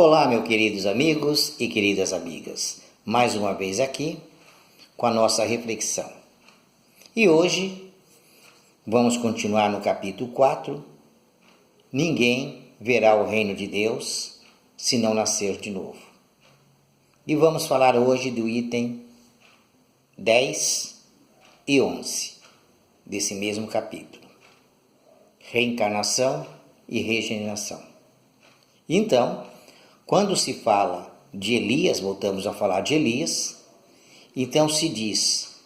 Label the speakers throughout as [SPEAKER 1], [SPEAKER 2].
[SPEAKER 1] Olá, meus queridos amigos e queridas amigas. Mais uma vez aqui com a nossa reflexão. E hoje vamos continuar no capítulo 4. Ninguém verá o reino de Deus se não nascer de novo. E vamos falar hoje do item 10 e 11 desse mesmo capítulo. Reencarnação e regeneração. Então, quando se fala de Elias, voltamos a falar de Elias, então se diz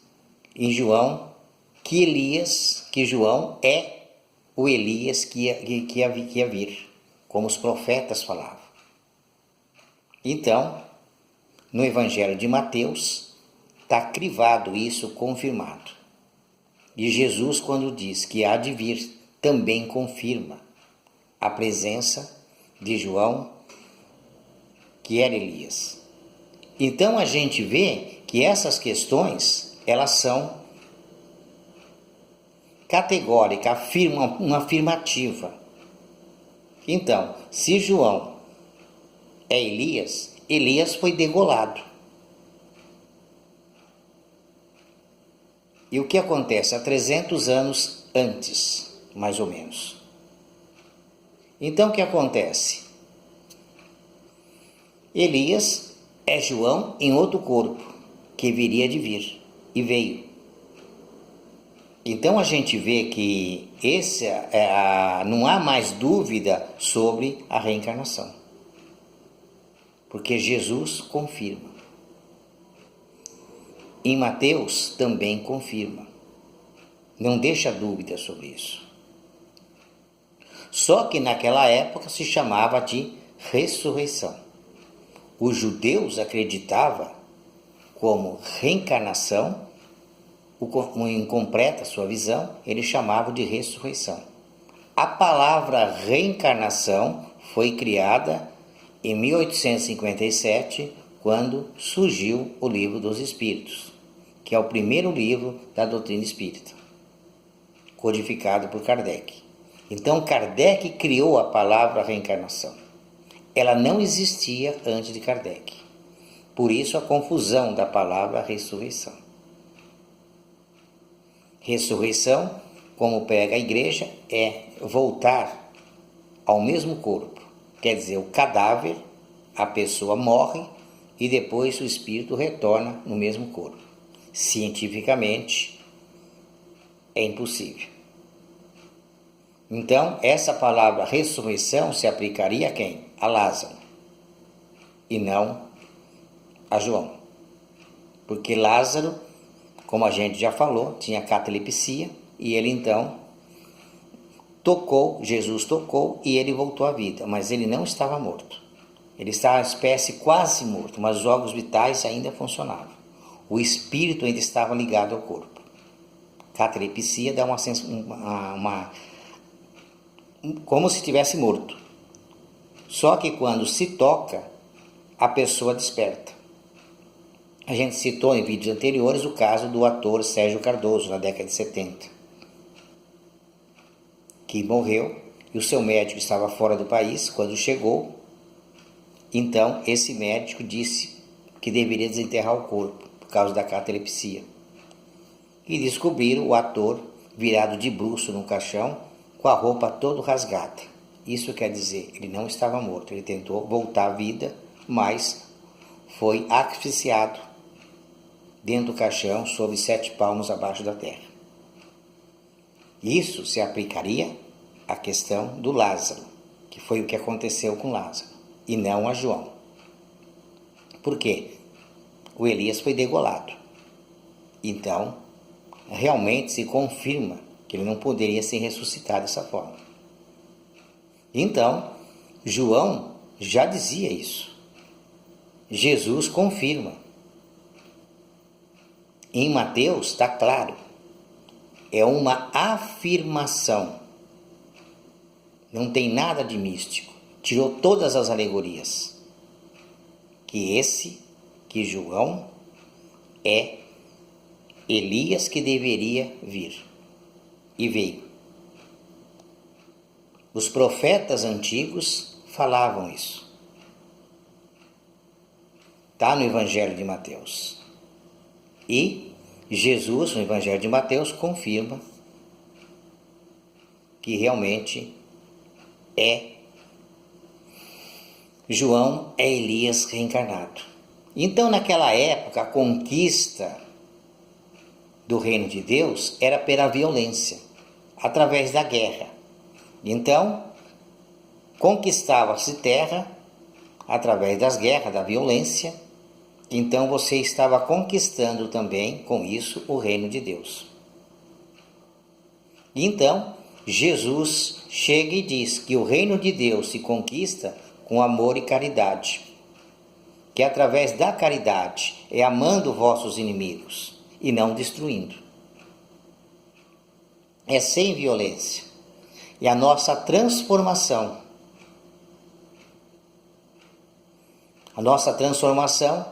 [SPEAKER 1] em João que João é o Elias que ia vir, como os profetas falavam. Então, no Evangelho de Mateus, está crivado isso, confirmado. E Jesus, quando diz que há de vir, também confirma a presença de João, que era Elias. Então a gente vê que essas questões, elas são categóricas, uma afirmativa. Então, se João é Elias, Elias foi degolado. E o que acontece? Há 300 anos antes, mais ou menos. Então o que acontece? Elias é João em outro corpo, que viria de vir, e veio. Então a gente vê que não há mais dúvida sobre a reencarnação, porque Jesus confirma. Em Mateus também confirma, não deixa dúvida sobre isso. Só que naquela época se chamava de ressurreição. Os judeus acreditavam como reencarnação, como incompleta sua visão, eles chamavam de ressurreição. A palavra reencarnação foi criada em 1857, quando surgiu o Livro dos Espíritos, que é o primeiro livro da doutrina espírita, codificado por Kardec. Então Kardec criou a palavra reencarnação. Ela não existia antes de Kardec. Por isso a confusão da palavra ressurreição. Ressurreição, como prega a igreja, é voltar ao mesmo corpo. Quer dizer, o cadáver, a pessoa morre e depois o espírito retorna no mesmo corpo. Cientificamente, é impossível. Então, essa palavra ressurreição se aplicaria a quem? A Lázaro, e não a João. Porque Lázaro, como a gente já falou, tinha catalepsia, e ele então Jesus tocou e ele voltou à vida, mas ele não estava morto. Ele estava uma espécie quase morto, mas os órgãos vitais ainda funcionavam. O espírito ainda estava ligado ao corpo. Catalepsia dá como se estivesse morto. Só que quando se toca, a pessoa desperta. A gente citou em vídeos anteriores o caso do ator Sérgio Cardoso, na década de 70, que morreu e o seu médico estava fora do país. Quando chegou, então esse médico disse que deveria desenterrar o corpo por causa da catalepsia. E descobriram o ator virado de bruço no caixão, com a roupa toda rasgada. Isso quer dizer, ele não estava morto, ele tentou voltar à vida, mas foi asfixiado dentro do caixão, sob 7 palmos abaixo da terra. Isso se aplicaria à questão do Lázaro, que foi o que aconteceu com Lázaro, e não a João. Por quê? O Elias foi degolado. Então, realmente se confirma que ele não poderia ser ressuscitado dessa forma. Então, João já dizia isso. Jesus confirma. Em Mateus está claro. É uma afirmação. Não tem nada de místico. Tirou todas as alegorias. Que João é Elias que deveria vir. E veio. Os profetas antigos falavam isso. Está no Evangelho de Mateus. E Jesus, no Evangelho de Mateus, confirma que realmente João é Elias reencarnado. Então, naquela época, a conquista do reino de Deus era pela violência, através da guerra. Então, conquistava-se terra através das guerras, da violência. Então, você estava conquistando também, com isso, o reino de Deus. Então, Jesus chega e diz que o reino de Deus se conquista com amor e caridade. Que através da caridade é amando vossos inimigos e não destruindo. É sem violência. E a nossa transformação. A nossa transformação,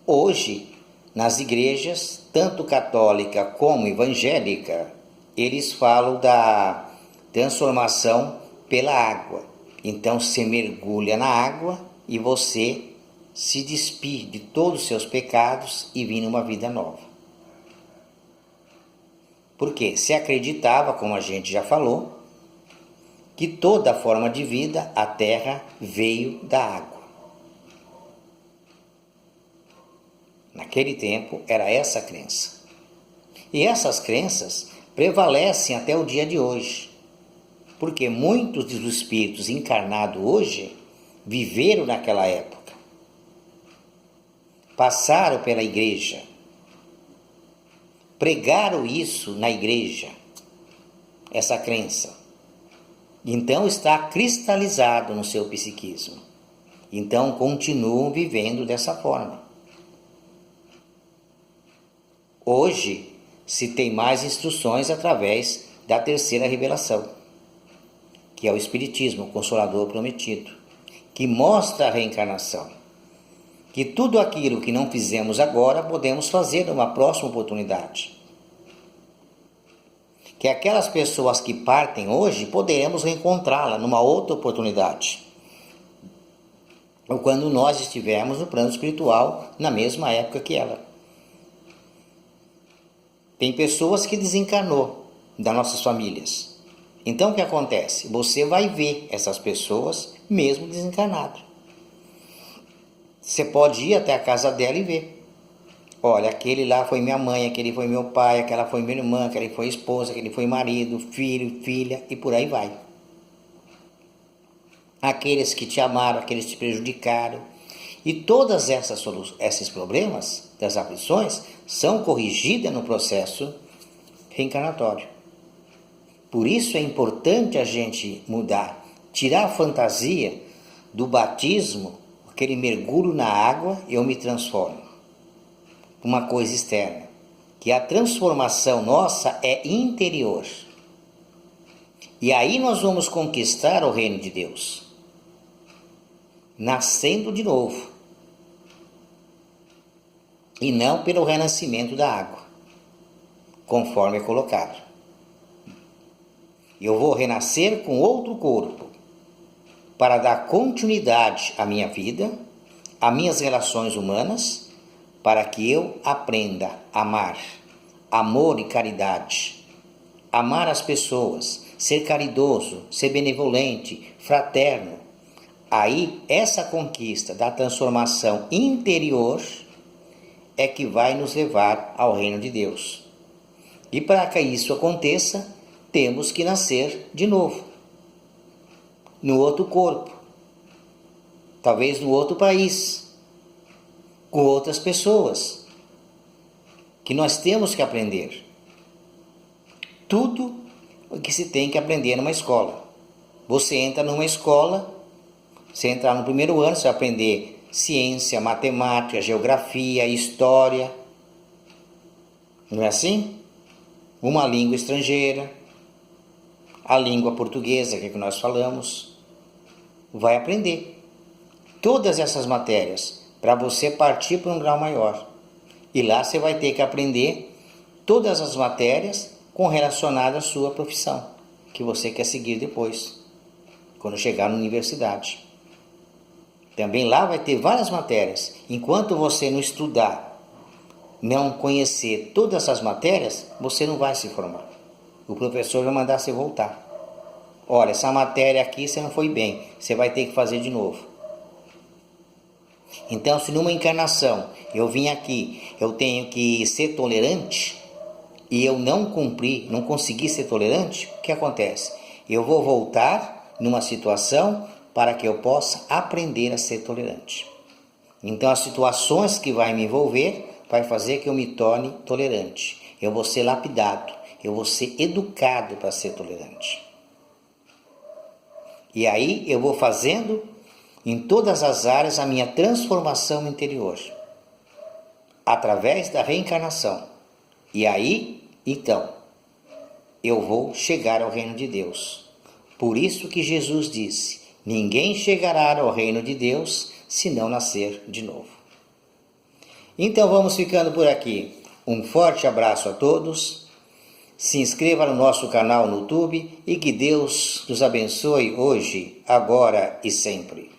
[SPEAKER 1] hoje, nas igrejas, tanto católica como evangélica, eles falam da transformação pela água. Então, você mergulha na água e você se despir de todos os seus pecados e vir numa vida nova. Porque se acreditava, como a gente já falou, que toda forma de vida, a terra veio da água. Naquele tempo era essa a crença. E essas crenças prevalecem até o dia de hoje. Porque muitos dos espíritos encarnados hoje viveram naquela época. Passaram pela igreja. Pregaram isso na igreja. Essa crença. Então está cristalizado no seu psiquismo. Então continuam vivendo dessa forma. Hoje se tem mais instruções através da terceira revelação, que é o Espiritismo, o Consolador Prometido, que mostra a reencarnação. Que tudo aquilo que não fizemos agora podemos fazer numa próxima oportunidade. Que aquelas pessoas que partem hoje poderemos reencontrá-la numa outra oportunidade. Ou quando nós estivermos no plano espiritual na mesma época que ela. Tem pessoas que desencarnou das nossas famílias. Então o que acontece? Você vai ver essas pessoas mesmo desencarnadas. Você pode ir até a casa dela e ver. Olha, aquele lá foi minha mãe, aquele foi meu pai, aquela foi minha irmã, aquele foi esposa, aquele foi marido, filho, filha e por aí vai. Aqueles que te amaram, aqueles que te prejudicaram. E todas esses problemas, das aflições, são corrigidas no processo reencarnatório. Por isso é importante a gente mudar, tirar a fantasia do batismo, aquele mergulho na água, eu me transformo. Uma coisa externa. Que a transformação nossa é interior. E aí nós vamos conquistar o reino de Deus. Nascendo de novo. E não pelo renascimento da água, conforme é colocado. Eu vou renascer com outro corpo, para dar continuidade à minha vida, às minhas relações humanas, para que eu aprenda a amar, amor e caridade, amar as pessoas, ser caridoso, ser benevolente, fraterno. Aí, essa conquista da transformação interior é que vai nos levar ao reino de Deus. E para que isso aconteça, temos que nascer de novo, no outro corpo, talvez no outro país, com outras pessoas, que nós temos que aprender. Tudo o que se tem que aprender numa escola. Você entra numa escola, você entrar no primeiro ano, você vai aprender ciência, matemática, geografia, história. Não é assim? Uma língua estrangeira, a língua portuguesa, que é que nós falamos, vai aprender todas essas matérias para você partir para um grau maior. E lá você vai ter que aprender todas as matérias relacionadas à sua profissão, que você quer seguir depois, quando chegar na universidade. Também lá vai ter várias matérias. Enquanto você não estudar, não conhecer todas as matérias, você não vai se formar. O professor vai mandar você voltar. Olha, essa matéria aqui você não foi bem, você vai ter que fazer de novo. Então, se numa encarnação eu vim aqui, eu tenho que ser tolerante, e eu não cumpri, não consegui ser tolerante, o que acontece? Eu vou voltar numa situação para que eu possa aprender a ser tolerante. Então, as situações que vai me envolver vai fazer que eu me torne tolerante. Eu vou ser lapidado, eu vou ser educado para ser tolerante. E aí eu vou fazendo em todas as áreas a minha transformação interior, através da reencarnação. E aí, então, eu vou chegar ao reino de Deus. Por isso que Jesus disse: ninguém chegará ao reino de Deus se não nascer de novo. Então vamos ficando por aqui. Um forte abraço a todos. Se inscreva no nosso canal no YouTube e que Deus nos abençoe hoje, agora e sempre.